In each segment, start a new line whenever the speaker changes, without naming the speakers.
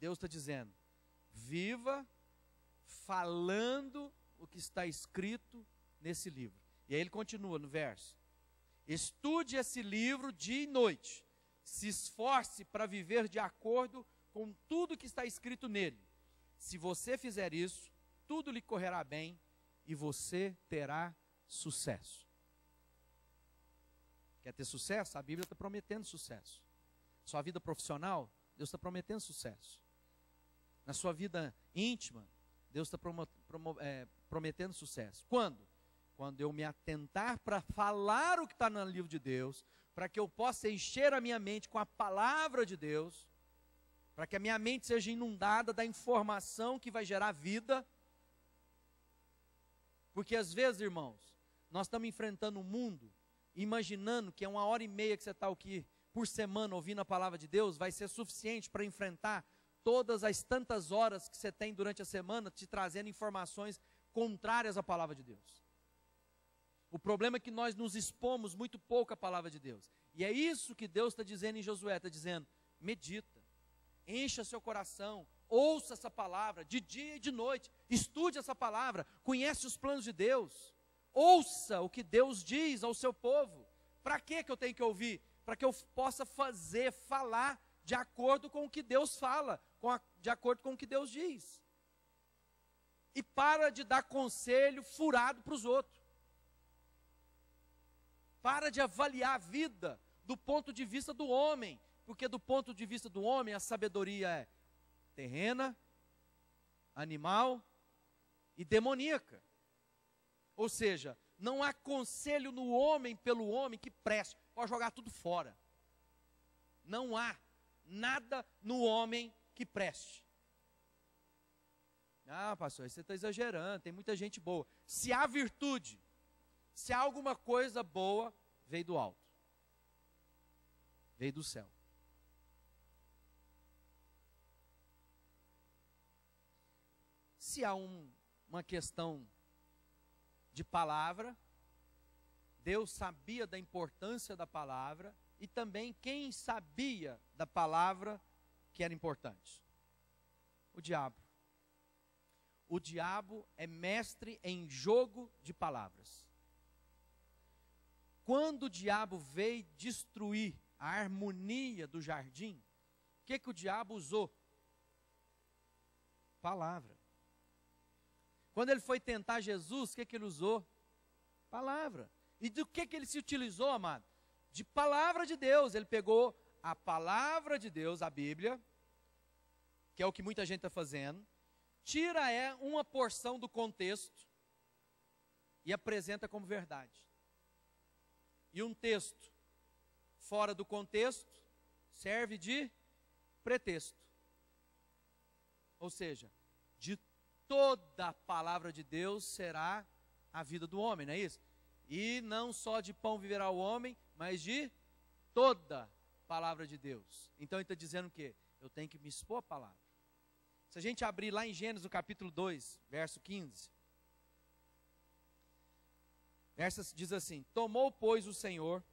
Deus está dizendo, viva falando o que está escrito nesse livro. E aí ele continua no verso, estude esse livro dia e noite, se esforce para viver de acordo com tudo que está escrito nele. Se você fizer isso, tudo lhe correrá bem e você terá sucesso. Quer ter sucesso? A Bíblia está prometendo sucesso. Sua vida profissional, Deus está prometendo sucesso. Na sua vida íntima, Deus está prometendo sucesso. Quando? Quando eu me atentar para falar o que está no livro de Deus, para que eu possa encher a minha mente com a palavra de Deus, para que a minha mente seja inundada da informação que vai gerar vida. Porque às vezes, irmãos, nós estamos enfrentando um mundo, imaginando que é 1h30 que você está aqui por semana ouvindo a palavra de Deus, vai ser suficiente para enfrentar todas as tantas horas que você tem durante a semana, te trazendo informações contrárias à palavra de Deus. O problema é que nós nos expomos muito pouco à palavra de Deus. E é isso que Deus está dizendo em Josué, está dizendo, medita, encha seu coração, ouça essa palavra, de dia e de noite, estude essa palavra, conhece os planos de Deus, ouça o que Deus diz ao seu povo. Para que eu tenho que ouvir? Para que eu possa falar de acordo com o que Deus fala, de acordo com o que Deus diz. E para de dar conselho furado para os outros. Para de avaliar a vida do ponto de vista do homem, porque do ponto de vista do homem a sabedoria é terrena, animal e demoníaca. Ou seja, não há conselho no homem pelo homem que preste, pode jogar tudo fora. Não há nada no homem que preste. Ah, pastor, você está exagerando, tem muita gente boa. Se há virtude, se há alguma coisa boa, veio do alto, veio do céu. Se há uma questão de palavra, Deus sabia da importância da palavra e também quem sabia da palavra que era importante? O diabo. O diabo é mestre em jogo de palavras. Quando o diabo veio destruir a harmonia do jardim, o que o diabo usou? Palavra. Quando ele foi tentar Jesus, o que ele usou? Palavra. E do que ele se utilizou, amado? De palavra de Deus. Ele pegou a palavra de Deus, a Bíblia, que é o que muita gente está fazendo, tira uma porção do contexto e apresenta como verdade. E um texto fora do contexto serve de pretexto. Ou seja, de toda a palavra de Deus será a vida do homem, não é isso? E não só de pão viverá o homem, mas de toda a palavra de Deus. Então ele está dizendo o quê? Eu tenho que me expor à palavra. Se a gente abrir lá em Gênesis, no capítulo 2, verso 15. Diz assim, tomou, pois, o Senhor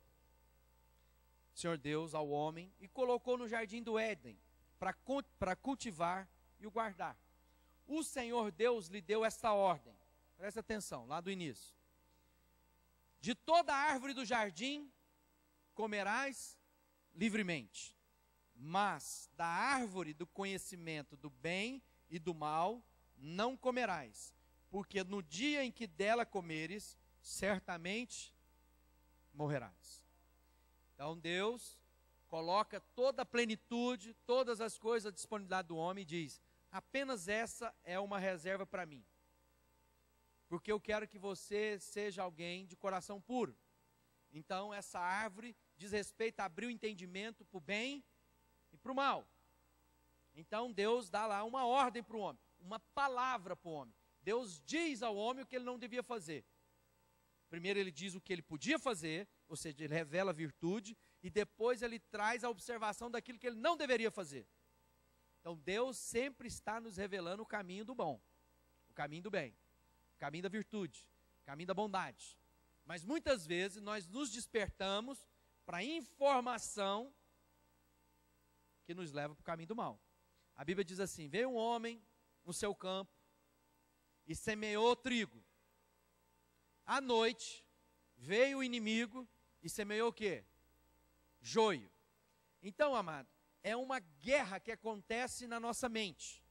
Deus ao homem e colocou no jardim do Éden para cultivar e o guardar. O Senhor Deus lhe deu esta ordem, presta atenção, lá do início. De toda a árvore do jardim comerás livremente, mas da árvore do conhecimento do bem e do mal não comerás, porque no dia em que dela comeres, certamente morrerás. Então Deus coloca toda a plenitude, todas as coisas à disponibilidade do homem e diz, apenas essa é uma reserva para mim. Porque eu quero que você seja alguém de coração puro. Então essa árvore diz respeito a abrir o entendimento para o bem e para o mal. Então Deus dá lá uma ordem para o homem, uma palavra para o homem. Deus diz ao homem o que ele não devia fazer. Primeiro ele diz o que ele podia fazer, ou seja, ele revela a virtude, e depois ele traz a observação daquilo que ele não deveria fazer. Então Deus sempre está nos revelando o caminho do bom, o caminho do bem, o caminho da virtude, o caminho da bondade. Mas muitas vezes nós nos despertamos para a informação que nos leva para o caminho do mal. A Bíblia diz assim: veio um homem no seu campo e semeou trigo. À noite, veio o inimigo e semeou o quê? Joio. Então, amado, é uma guerra que acontece na nossa mente.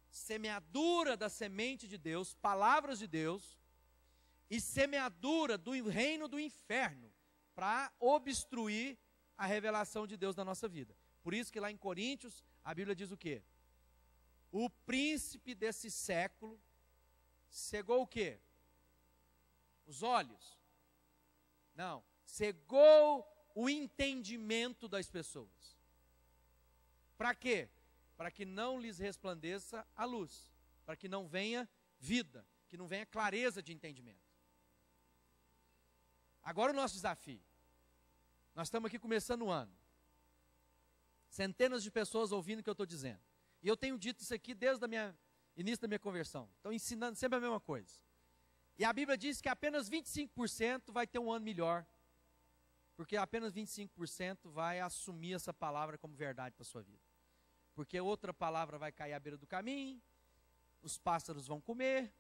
Semeadura da semente de Deus, palavras de Deus, e semeadura do reino do inferno, para obstruir a revelação de Deus na nossa vida. Por isso que lá em Coríntios, a Bíblia diz o quê? O príncipe desse século cegou o quê? Os olhos? Não, cegou o entendimento das pessoas. Para quê? Para que não lhes resplandeça a luz, para que não venha vida, que não venha clareza de entendimento. Agora o nosso desafio. Nós estamos aqui começando o ano. Centenas de pessoas ouvindo o que eu estou dizendo. E eu tenho dito isso aqui desde o início da minha conversão. Estou ensinando sempre a mesma coisa. E a Bíblia diz que apenas 25% vai ter um ano melhor. Porque apenas 25% vai assumir essa palavra como verdade para a sua vida. Porque outra palavra vai cair à beira do caminho, os pássaros vão comer,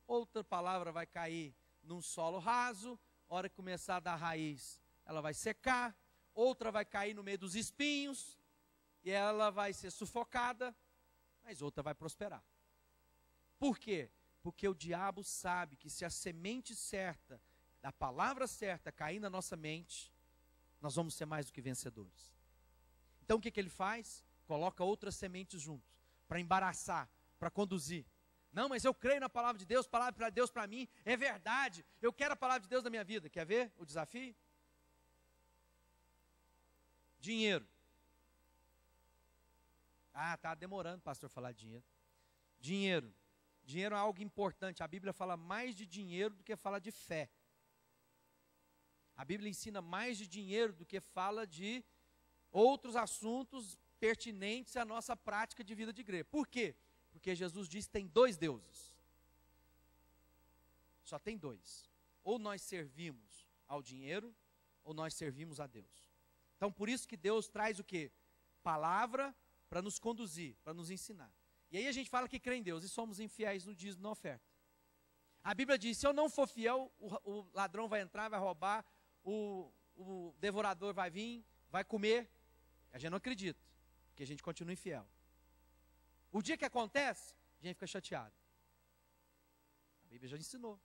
outra palavra vai cair num solo raso, a hora que começar a dar raiz, ela vai secar, outra vai cair no meio dos espinhos, e ela vai ser sufocada, mas outra vai prosperar. Por quê? Porque o diabo sabe que se a semente certa, da palavra certa cair na nossa mente, nós vamos ser mais do que vencedores. Então o que ele faz? Coloca outras sementes junto, para embaraçar, para conduzir. Não, mas eu creio na palavra de Deus, palavra de Deus para mim, é verdade, eu quero a palavra de Deus na minha vida. Quer ver o desafio? Dinheiro. Ah, está demorando, pastor, falar de dinheiro. Dinheiro. Dinheiro é algo importante. A Bíblia fala mais de dinheiro do que fala de fé. A Bíblia ensina mais de dinheiro do que fala de outros assuntos pertinentes à nossa prática de vida de igreja. Por quê? Porque Jesus disse que tem dois deuses. Só tem dois. Ou nós servimos ao dinheiro, ou nós servimos a Deus. Então, por isso que Deus traz o quê? Palavra para nos conduzir, para nos ensinar. E aí a gente fala que crê em Deus e somos infiéis no dízimo e na oferta. A Bíblia diz, se eu não for fiel, o ladrão vai entrar, vai roubar, o devorador vai vir, vai comer. A gente não acredita, porque a gente continua infiel. O dia que acontece, a gente fica chateado. A Bíblia já ensinou.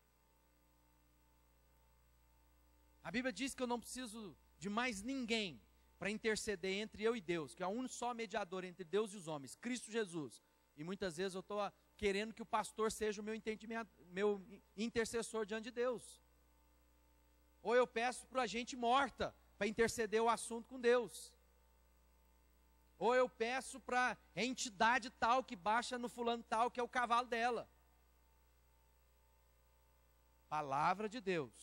A Bíblia diz que eu não preciso de mais ninguém para interceder entre eu e Deus, que é um só mediador entre Deus e os homens, Cristo Jesus. E muitas vezes eu estou querendo que o pastor seja o meu entendimento, meu intercessor diante de Deus. Ou eu peço para a gente morta para interceder o assunto com Deus. Ou eu peço para a entidade tal que baixa no fulano tal, que é o cavalo dela. Palavra de Deus.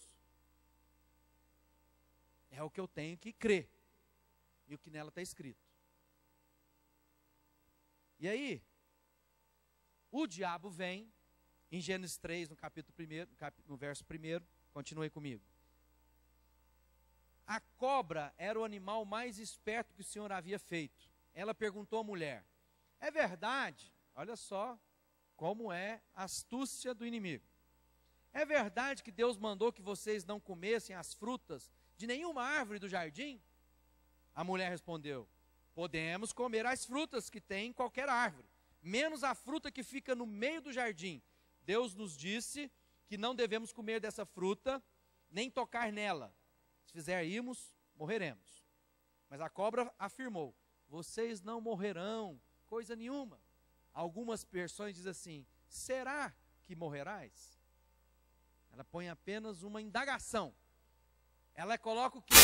É o que eu tenho que crer. E o que nela está escrito. E aí, o diabo vem, em Gênesis 3, no capítulo 1, no verso 1, continue comigo. A cobra era o animal mais esperto que o Senhor havia feito. Ela perguntou à mulher, é verdade, olha só como é a astúcia do inimigo. É verdade que Deus mandou que vocês não comessem as frutas de nenhuma árvore do jardim? A mulher respondeu, podemos comer as frutas que tem em qualquer árvore, menos a fruta que fica no meio do jardim. Deus nos disse que não devemos comer dessa fruta, nem tocar nela. Se fizermos, morreremos. Mas a cobra afirmou, vocês não morrerão, coisa nenhuma. Algumas versões dizem assim, será que morrerás? Ela põe apenas uma indagação. Ela coloca o que?